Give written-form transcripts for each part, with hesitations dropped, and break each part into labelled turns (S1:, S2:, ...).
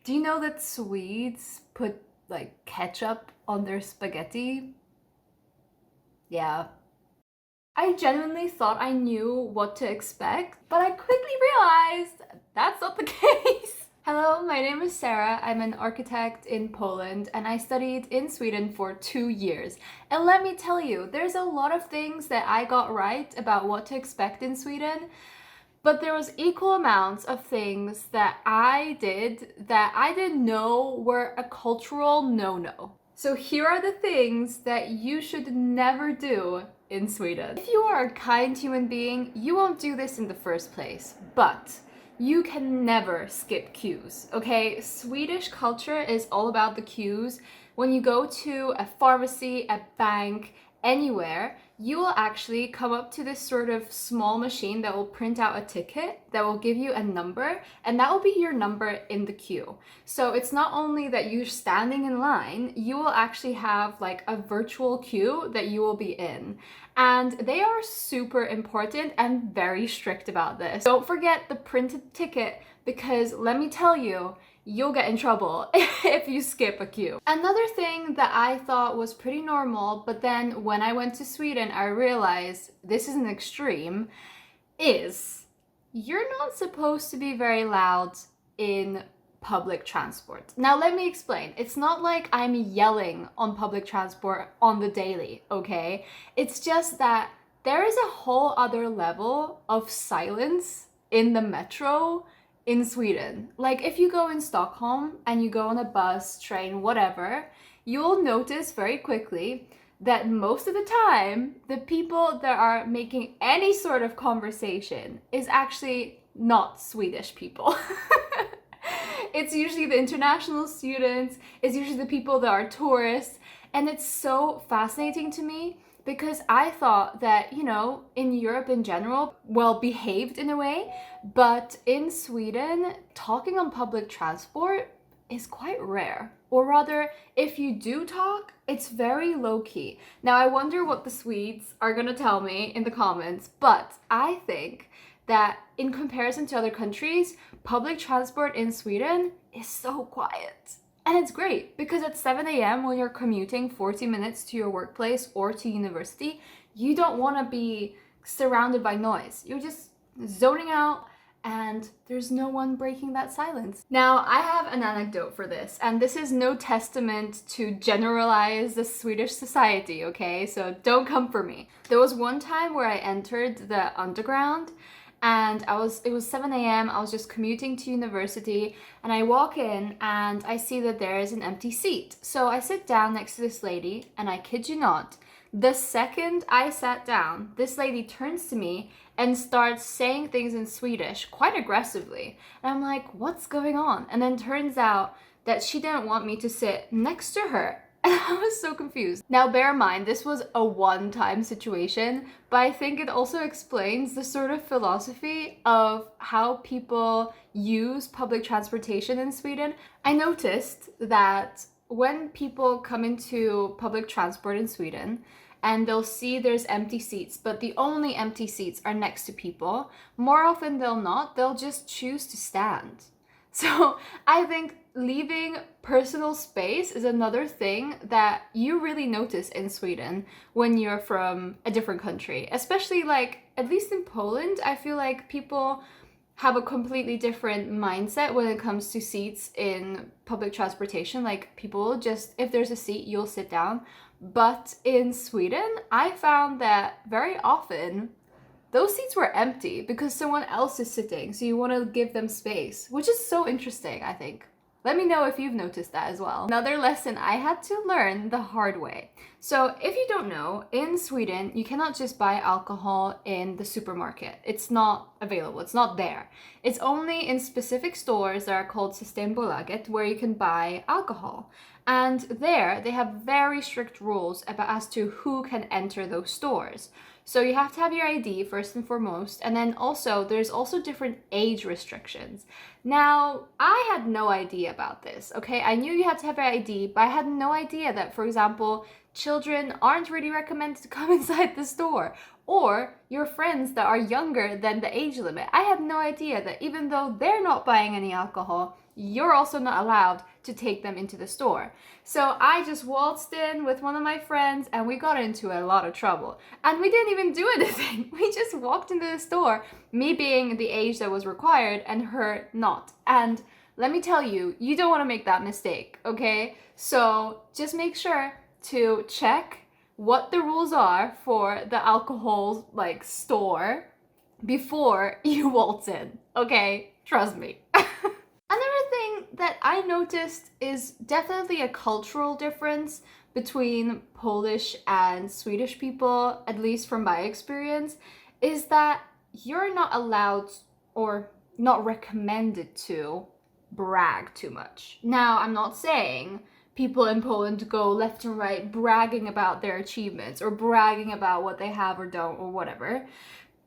S1: Do you know that Swedes put like ketchup on their spaghetti? Yeah. I genuinely thought I knew what to expect, but I quickly realized that's not the case. Hello, my name is Sara. I'm an architect in Poland and I studied in Sweden for 2 years. And let me tell you, there's a lot of things that I got right about what to expect in Sweden, but there was equal amounts of things that I didn't know were a cultural no-no. So here are the things that you should never do in Sweden. If you are a kind human being, you won't do this in the first place, but you can never skip queues, okay? Swedish culture is all about the queues. When you go to a pharmacy, a bank, anywhere, you will actually come up to this sort of small machine that will print out a ticket that will give you a number, and that will be your number in the queue. So it's not only that you're standing in line, you will actually have like a virtual queue that you will be in. And they are super important and very strict about this. Don't forget the printed ticket, because let me tell you, you'll get in trouble if you skip a queue. Another thing that I thought was pretty normal, but then when I went to Sweden, I realized this is an extreme, is you're not supposed to be very loud in public transport. Now let me explain. It's not like I'm yelling on public transport on the daily, okay? It's just that there is a whole other level of silence in the metro in Sweden. Like if you go in Stockholm and you go on a bus, train, whatever, you'll notice very quickly that most of the time, the people that are making any sort of conversation is actually not Swedish people. It's usually the international students, it's usually the people that are tourists, and it's so fascinating to me because I thought that, you know, in Europe in general, well behaved in a way, but in Sweden, talking on public transport is quite rare. Or rather, if you do talk, it's very low-key. Now, I wonder what the Swedes are gonna tell me in the comments, but I think that in comparison to other countries, public transport in Sweden is so quiet. And it's great because at 7 a.m. when you're commuting 40 minutes to your workplace or to university, you don't want to be surrounded by noise. You're just zoning out and there's no one breaking that silence. Now, I have an anecdote for this, and this is no testament to generalize the Swedish society, okay? So don't come for me. There was one time where I entered the underground and it was 7 a.m. I was just commuting to university and I walk in and I see that there is an empty seat. So I sit down next to this lady and I kid you not, the second I sat down, this lady turns to me and starts saying things in Swedish quite aggressively. And I'm like, what's going on? And then turns out that she didn't want me to sit next to her. And I was so confused. Now, bear in mind, this was a one-time situation, but I think it also explains the sort of philosophy of how people use public transportation in Sweden. I noticed that when people come into public transport in Sweden, and they'll see there's empty seats, but the only empty seats are next to people, more often than not, they'll just choose to stand. So I think leaving personal space is another thing that you really notice in Sweden when you're from a different country. Especially like, at least in Poland, I feel like people have a completely different mindset when it comes to seats in public transportation. Like people just, if there's a seat, you'll sit down. But in Sweden, I found that very often those seats were empty because someone else is sitting, so you want to give them space, which is so interesting, I think. Let me know if you've noticed that as well. Another lesson I had to learn the hard way. So if you don't know, in Sweden, you cannot just buy alcohol in the supermarket. It's not available, it's not there. It's only in specific stores that are called Systembolaget where you can buy alcohol. And there, they have very strict rules about as to who can enter those stores. So you have to have your ID first and foremost, and then also there's also different age restrictions. Now, I had no idea about this, okay? I knew you had to have your ID, but I had no idea that, for example, children aren't really recommended to come inside the store, or your friends that are younger than the age limit. I had no idea that even though they're not buying any alcohol, you're also not allowed to take them into the store. So I just waltzed in with one of my friends and we got into a lot of trouble. And we didn't even do anything. We just walked into the store, me being the age that was required and her not. And let me tell you, you don't want to make that mistake, okay? So just make sure to check what the rules are for the alcohol like store before you waltz in, okay? Trust me. Another thing that I noticed is definitely a cultural difference between Polish and Swedish people, at least from my experience, is that you're not allowed or not recommended to brag too much. Now, I'm not saying people in Poland go left and right bragging about their achievements or bragging about what they have or don't or whatever.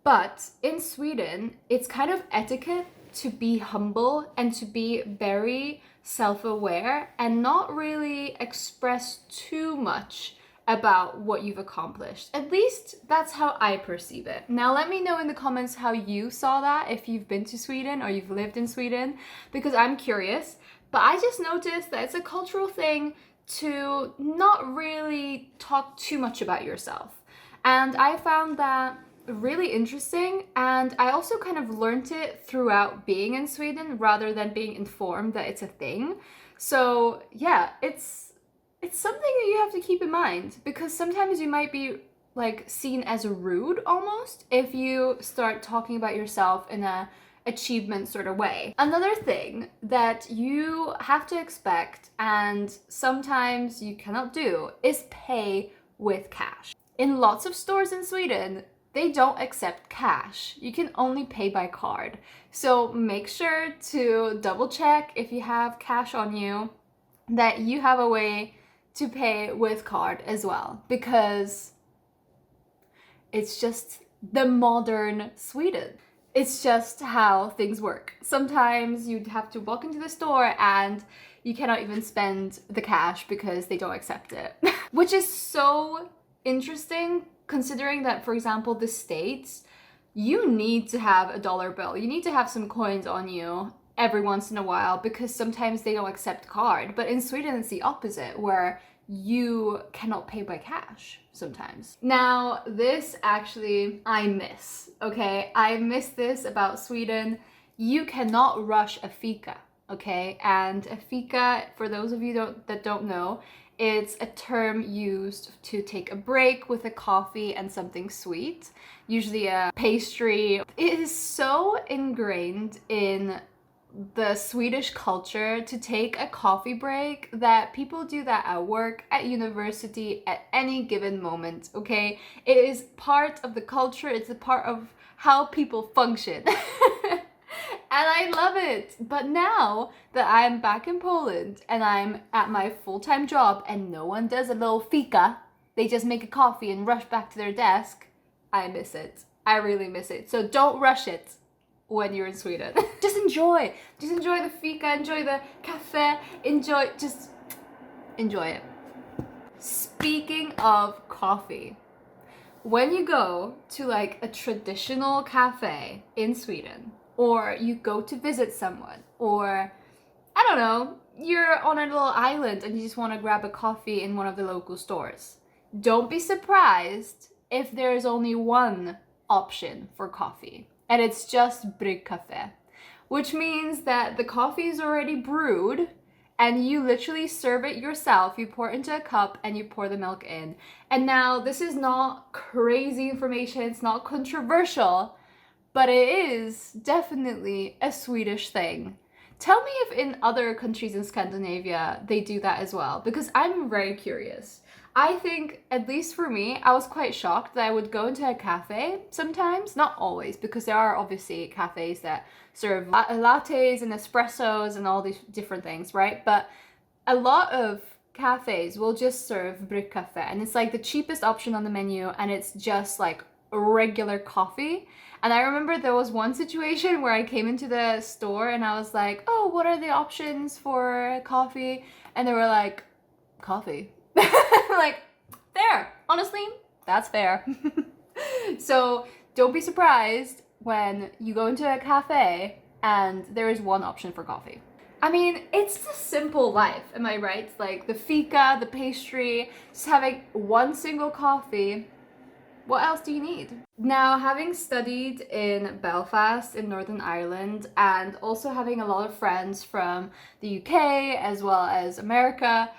S1: But in Sweden, it's kind of etiquette to be humble and to be very self-aware and not really express too much about what you've accomplished. At least that's how I perceive it. Now let me know in the comments how you saw that, if you've been to Sweden or you've lived in Sweden, because I'm curious. But I just noticed that it's a cultural thing to not really talk too much about yourself. And I found that really interesting, and I also kind of learned it throughout being in Sweden rather than being informed that it's a thing. So yeah, it's something that you have to keep in mind, because sometimes you might be like seen as rude almost if you start talking about yourself in a achievement sort of way. Another thing that you have to expect and sometimes you cannot do is pay with cash. In lots of stores in Sweden, they don't accept cash. You can only pay by card. So make sure to double check if you have cash on you, that you have a way to pay with card as well, because it's just the modern Sweden. It's just how things work. Sometimes you'd have to walk into the store and you cannot even spend the cash because they don't accept it. Which is so interesting, considering that, for example, the States, you need to have a dollar bill. You need to have some coins on you every once in a while because sometimes they don't accept card. But in Sweden, it's the opposite, where you cannot pay by cash sometimes. Now, this actually I miss, okay? I miss this about Sweden. You cannot rush a fika, okay? And a fika, for those of you that don't know, it's a term used to take a break with a coffee and something sweet, usually a pastry. It is so ingrained in the Swedish culture to take a coffee break that people do that at work, at university, at any given moment, okay? It is part of the culture, it's a part of how people function. And I love it. But now that I'm back in Poland and I'm at my full-time job and no one does a little fika, they just make a coffee and rush back to their desk, I miss it. I really miss it. So don't rush it when you're in Sweden. Just enjoy the fika, enjoy the cafe, just enjoy it. Speaking of coffee, when you go to like a traditional cafe in Sweden, or you go to visit someone, or I don't know, you're on a little island and you just want to grab a coffee in one of the local stores, don't be surprised if there's only one option for coffee, and it's just bryggkaffe, which means that the coffee is already brewed and you literally serve it yourself. You pour it into a cup and you pour the milk in. And now this is not crazy information, it's not controversial, but it is definitely a Swedish thing. Tell me if in other countries in Scandinavia they do that as well, because I'm very curious. I think, at least for me, I was quite shocked that I would go into a cafe sometimes, not always, because there are obviously cafes that serve lattes and espressos and all these different things, right? But a lot of cafes will just serve bryggkaffe, and it's like the cheapest option on the menu, and it's just like regular coffee. And I remember there was one situation where I came into the store and I was like, oh, what are the options for coffee? And they were like, coffee. Like, fair. Honestly, that's fair. So don't be surprised when you go into a cafe and there is one option for coffee. I mean, it's the simple life, am I right? Like the fika, the pastry, just having one single coffee. What else do you need? Now, having studied in Belfast in Northern Ireland and also having a lot of friends from the UK as well as America,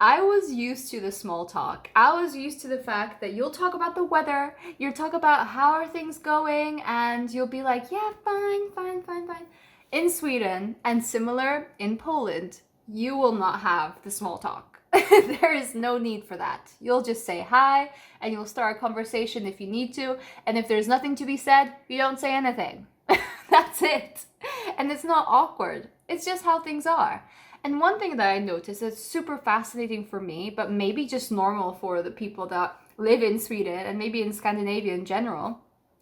S1: I was used to the small talk. I was used to the fact that you'll talk about the weather, you'll talk about how are things going, and you'll be like, yeah, fine, fine, fine, fine. In Sweden, and similar in Poland, you will not have the small talk. There is no need for that. You'll just say hi, and you'll start a conversation if you need to, and if there's nothing to be said, you don't say anything. That's it. And it's not awkward. It's just how things are. And one thing that I noticed that's super fascinating for me, but maybe just normal for the people that live in Sweden and maybe in Scandinavia in general,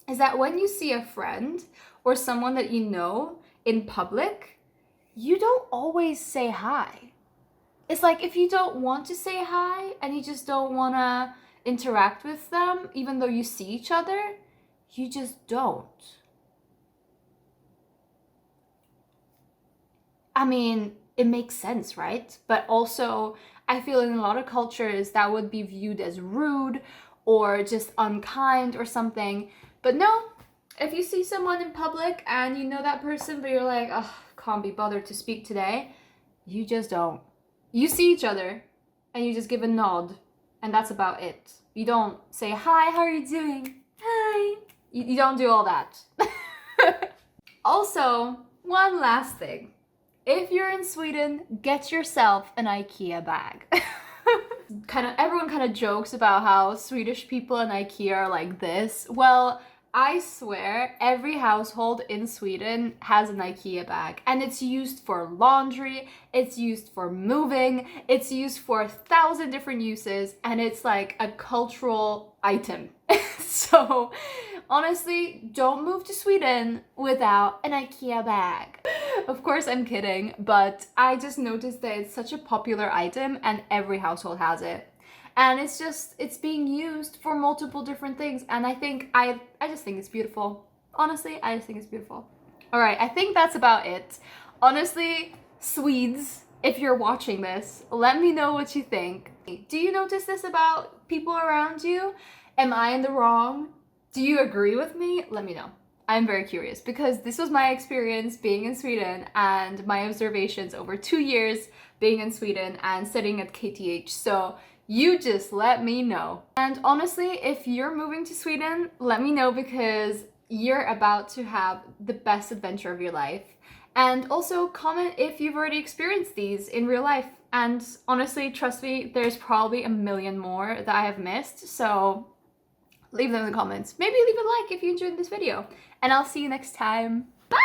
S1: is that when you see a friend or someone that you know in public, you don't always say hi. It's like if you don't want to say hi and you just don't want to interact with them, even though you see each other, you just don't. I mean, it makes sense, right? But also, I feel in a lot of cultures that would be viewed as rude or just unkind or something. But no, if you see someone in public and you know that person, but you're like, oh, can't be bothered to speak today, you just don't. You see each other and you just give a nod, and that's about it. You don't say, hi, how are you doing? Hi. You don't do all that. Also, one last thing. If you're in Sweden, get yourself an IKEA bag. Everyone kind of jokes about how Swedish people and IKEA are like this. Well, I swear every household in Sweden has an IKEA bag, and it's used for laundry, it's used for moving, it's used for 1,000 different uses, and it's like a cultural item. So honestly, don't move to Sweden without an IKEA bag. Of course, I'm kidding, but I just noticed that it's such a popular item and every household has it. And it's being used for multiple different things. And I just think it's beautiful. Honestly, I just think it's beautiful. All right, I think that's about it. Honestly, Swedes, if you're watching this, let me know what you think. Do you notice this about people around you? Am I in the wrong? Do you agree with me? Let me know. I'm very curious because this was my experience being in Sweden and my observations over 2 years being in Sweden and studying at KTH. So you just let me know. And honestly, if you're moving to Sweden, let me know because you're about to have the best adventure of your life. And also comment if you've already experienced these in real life. And honestly, trust me, there's probably a million more that I have missed. So leave them in the comments. Maybe leave a like if you enjoyed this video. And I'll see you next time. Bye!